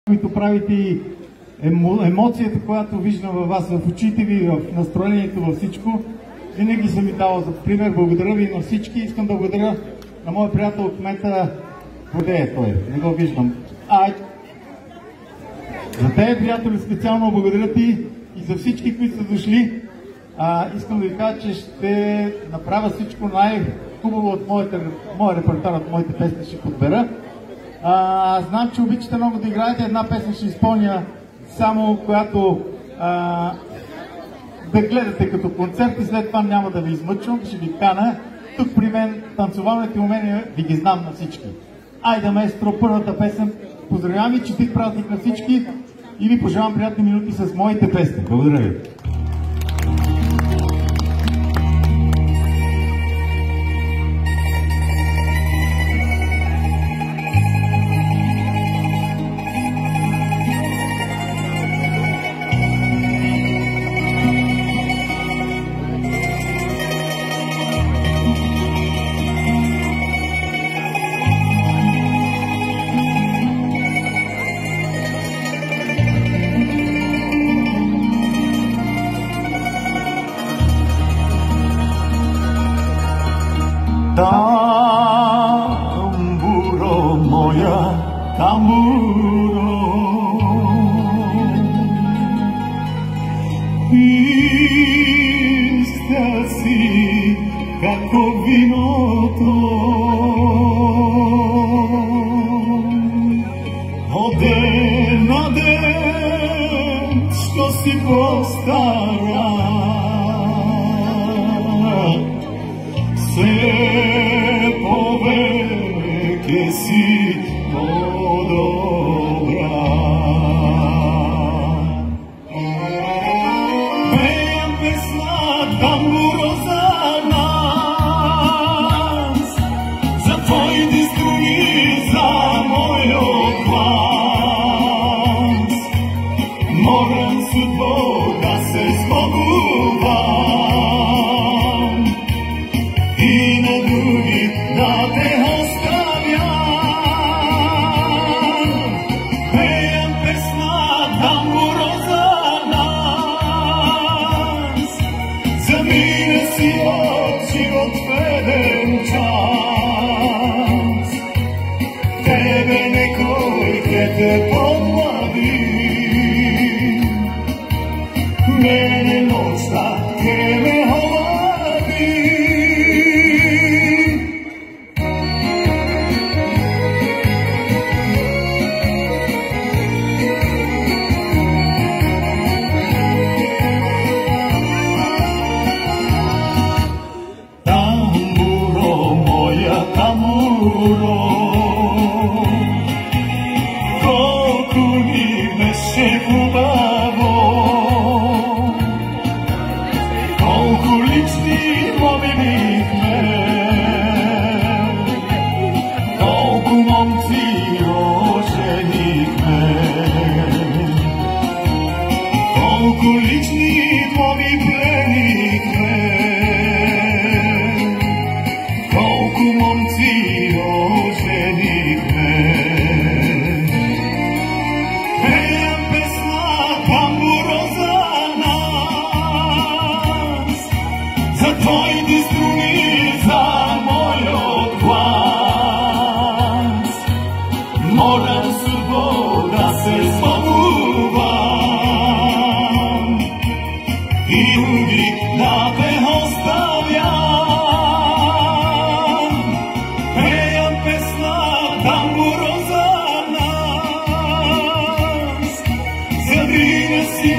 които правите и емоцията, която виждам във вас, в очите ви, в настроението, във всичко, винаги съм ви давал за пример. Благодаря ви на всички. Искам да благодаря на моя приятел кмета. Къде е той? Не го виждам. За тези приятели специално благодаря ти и за всички, които са дошли. Искам да ви кажа, че ще направя всичко най-хубаво от моя репертуар, от моите песни ще подбера. Знам, че обичате много да играете. Една песен ще изпълня само, която да гледате като концерт и след това няма да ви измъчвам, ще ви кана. Тук при мен танцовалните умения ви ги знам на всички. Айде, маестро, първата песен. Поздравявам ви, честит празник на всички и ви пожелавам приятни минути с моите песни. Благодаря ви. Tamburo moja, tamburo, ista si kako viното, od dena na den, što si postara, poveke si dobra. Pejam pesma tamburo za nas, za tvoj distrugi, za moj odglas. Moram sudbo da se zboguvam i na drugi da te ostavljam. Pejam pesma tamburo za nas, za mene si život veden čas. Tebe nekoj ke te pomladi, mene noćna ke me hladi. Колко ни беше хубаво, колко лични моби бихме, колко момци оженихме, колко лични моби пленихме, колко момци оженихме. Пеям песна тамбуро за нас, за твоите струни, за моят глас. Морам съдбо да се сбогувам и други да те оставям. Пеям песна tamburo za nas, za brine si